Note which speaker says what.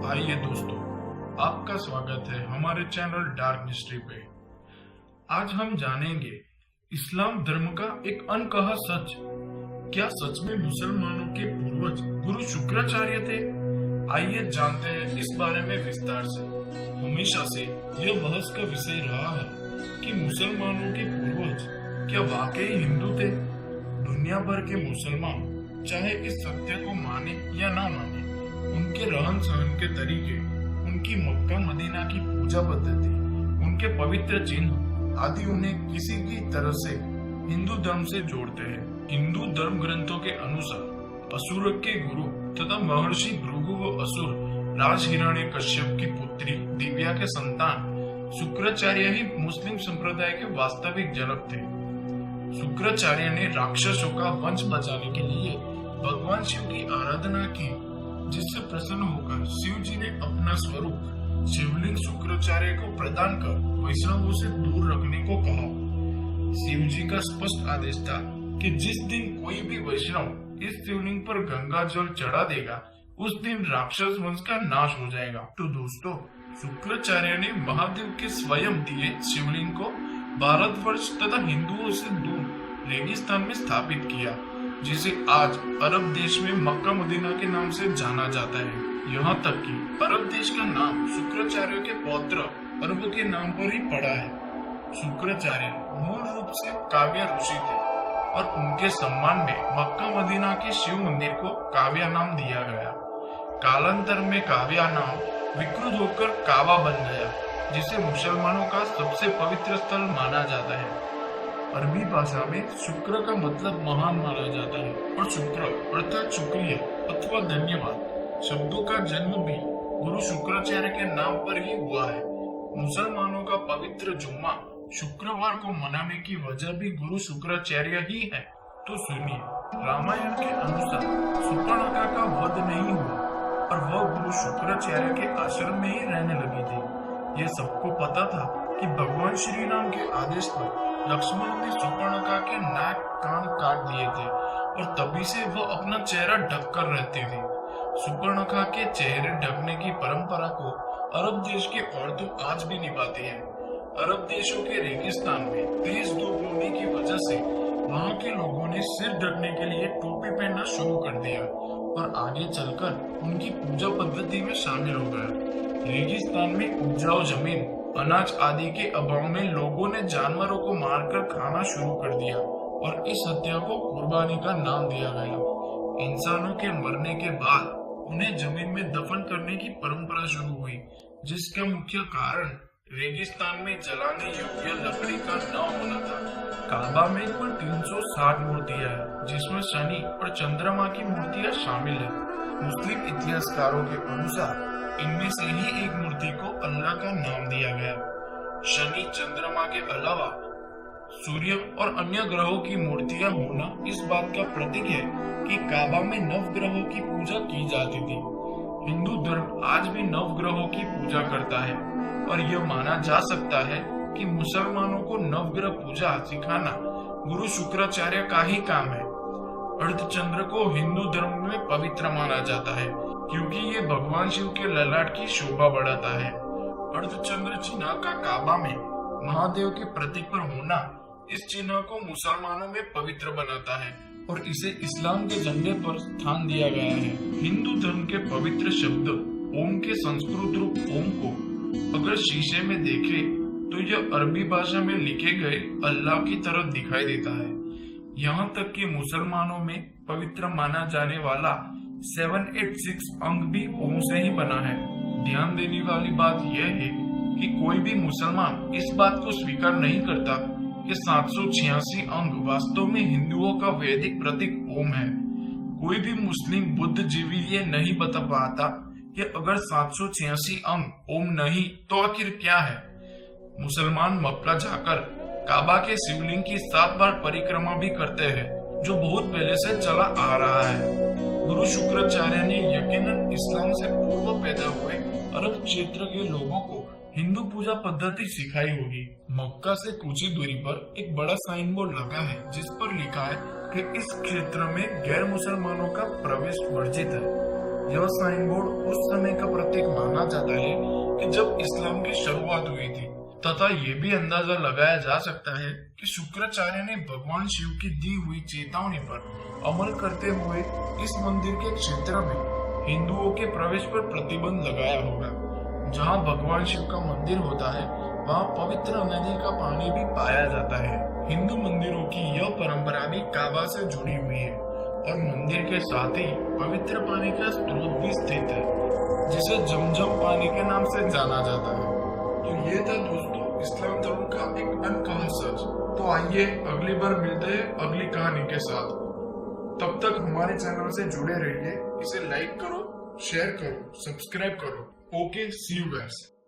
Speaker 1: आइए दोस्तों, आपका स्वागत है हमारे चैनल डार्क मिस्ट्री पे। आज हम जानेंगे इस्लाम धर्म का एक अनकहा सच। क्या सच में मुसलमानों के पूर्वज गुरु शुक्राचार्य थे? आइए जानते हैं इस बारे में विस्तार से। हमेशा से यह बहस का विषय रहा है कि मुसलमानों के पूर्वज क्या वाकई हिंदू थे। दुनिया भर के मुसलमान चाहे इस सत्य को माने या ना माने, उनके रहन सहन के तरीके, उनकी मक्का मदीना की पूजा पद्धति, उनके पवित्र चिन्ह आदि उन्हें किसी की तरह से हिंदू धर्म से जोड़ते हैं। हिंदू धर्म ग्रंथों के अनुसार असुर के गुरु तथा महर्षि भृगु व असुर राज हिरण्यकश्यप की पुत्री दिव्या के संतान शुक्राचार्य ही मुस्लिम संप्रदाय के वास्तविक जनक थे। शुक्राचार्य ने राक्षसों का वंश बचाने के लिए भगवान शिव की आराधना की, जिससे प्रसन्न होकर शिव जी ने अपना स्वरूप शिवलिंग शुक्राचार्य को प्रदान कर वैष्णवों से दूर रखने को कहा। शिव जी का स्पष्ट आदेश था कि जिस दिन कोई भी वैष्णव इस शिवलिंग पर गंगा जल चढ़ा देगा, उस दिन राक्षस वंश का नाश हो जाएगा। तो दोस्तों, शुक्राचार्य ने महादेव के स्वयं दिए शिवलिंग को भारतवर्ष तथा हिंदुओं से दूर रेगिस्तान में स्थापित किया, जिसे आज अरब देश में मक्का मदीना के नाम से जाना जाता है। यहाँ तक कि अरब देश का नाम शुक्राचार्य के पौत्र अरब के नाम पर ही पड़ा है। शुक्राचार्य मूल रूप से काव्य ऋषि थे और उनके सम्मान में मक्का मदीना के शिव मंदिर को काव्या नाम दिया गया। कालांतर में काव्या नाम विकृत होकर काबा बन गया, जिसे मुसलमानों का सबसे पवित्र स्थल माना जाता है। अरबी भाषा में शुक्र का मतलब महान माना जाता है और शुक्र अर्थात शुक्रिया अथवा धन्यवाद शब्दों का जन्म भी गुरु शुक्राचार्य के नाम पर ही हुआ है। मुसलमानों का पवित्र जुम्मा शुक्रवार को मनाने की वजह भी गुरु शुक्राचार्य ही है। तो सुनिए, रामायण के अनुसार शूर्पणखा का वध नहीं हुआ और वह गुरु शुक्राचार्य के आश्रम में ही रहने लगी थी। ये सबको पता था कि भगवान श्री राम के आदेश पर लक्ष्मण ने शूर्पणखा के नाक कान काट दिए थे और तभी से वह अपना चेहरा ढककर रहती थी। शूर्पणखा के चेहरे ढकने की परंपरा को अरब देश की औरतें आज भी निभाती हैं। अरब देशों के रेगिस्तान में तेज धूप होने की वजह से वहाँ के लोगों ने सिर ढकने के लिए टोपी पहनना शुरू कर दिया और आगे चलकर उनकी पूजा पद्धति में शामिल हो गया। रेगिस्तान में उपजाऊ जमीन, अनाज आदि के अभाव में लोगों ने जानवरों को मारकर खाना शुरू कर दिया और इस हत्या को कुर्बानी का नाम दिया गया। इंसानों के मरने के बाद उन्हें जमीन में दफन करने की परंपरा शुरू हुई, जिसका मुख्य कारण रेगिस्तान में जलाने योग्य लकड़ी का न होना था। काबा में कुल 360 मूर्तियां हैं, जिसमें शनि और चंद्रमा की मूर्तियां शामिल है। मुस्लिम इतिहासकारों के अनुसार इनमें से ही एक मूर्ति को अल्लाह का नाम दिया गया। शनि, चंद्रमा के अलावा सूर्य और अन्य ग्रहों की मूर्तियां होना इस बात का प्रतीक है कि काबा में नवग्रहों की पूजा की जाती थी। हिंदू धर्म आज भी नवग्रहों की पूजा करता है और यह माना जा सकता है कि मुसलमानों को नवग्रह पूजा सिखाना गुरु शुक्राचार्य का ही काम है। अर्धचंद्र को हिंदू धर्म में पवित्र माना जाता है क्योंकि ये भगवान शिव के ललाट की शोभा बढ़ाता है। अर्धचंद्र चिन्ह का काबा में महादेव के प्रतीक पर होना इस चिन्ह को मुसलमानों में पवित्र बनाता है और इसे इस्लाम के झंडे पर स्थान दिया गया है। हिंदू धर्म के पवित्र शब्द ओम के संस्कृत रूप ओम को अगर शीशे में देखे तो यह अरबी भाषा में लिखे गए अल्लाह की तरह दिखाई देता है। यहाँ तक कि मुसलमानों में पवित्र माना जाने वाला 786 अंक भी ओम से ही बना है। ध्यान देने वाली बात यह है कि कोई भी मुसलमान इस बात को स्वीकार नहीं करता कि 786 अंक वास्तव में हिंदुओं का वैदिक प्रतीक ओम है। कोई भी मुस्लिम बुद्धिजीवी ये नहीं बता पाता कि अगर 786 अंक ओम नहीं तो आखिर क्या है। मुसलमान मक्का जाकर काबा के शिवलिंग की 7 बार परिक्रमा भी करते हैं, जो बहुत पहले से चला आ रहा है। गुरु शुक्राचार्य ने यकीनन इस्लाम से पूर्व पैदा हुए अरब क्षेत्र के लोगों को हिंदू पूजा पद्धति सिखाई होगी। मक्का से कुछ ही दूरी पर एक बड़ा साइन बोर्ड लगा है, जिस पर लिखा है कि इस क्षेत्र में गैर मुसलमानों का प्रवेश वर्जित है। यह साइन बोर्ड उस समय का प्रतीक माना जाता है कि जब इस्लाम की शुरुआत हुई थी, तथा ये भी अंदाजा लगाया जा सकता है कि शुक्राचार्य ने भगवान शिव की दी हुई चेतावनी पर अमल करते हुए इस मंदिर के क्षेत्र में हिंदुओं के प्रवेश पर प्रतिबंध लगाया होगा। जहाँ भगवान शिव का मंदिर होता है, वहाँ पवित्र नदी का पानी भी पाया जाता है। हिंदू मंदिरों की यह परंपरा भी काबा से जुड़ी हुई है और मंदिर के साथ ही पवित्र पानी का स्रोत भी स्थित है, जिसे जमजम पानी के नाम से जाना जाता है। तो ये था दोस्तों इस्लाम धर्म का एक अनकहा सच। तो आइए अगली बार मिलते हैं अगली कहानी के साथ। तब तक हमारे चैनल से जुड़े रहिए, इसे लाइक करो, शेयर करो, सब्सक्राइब करो। Okay, see you guys.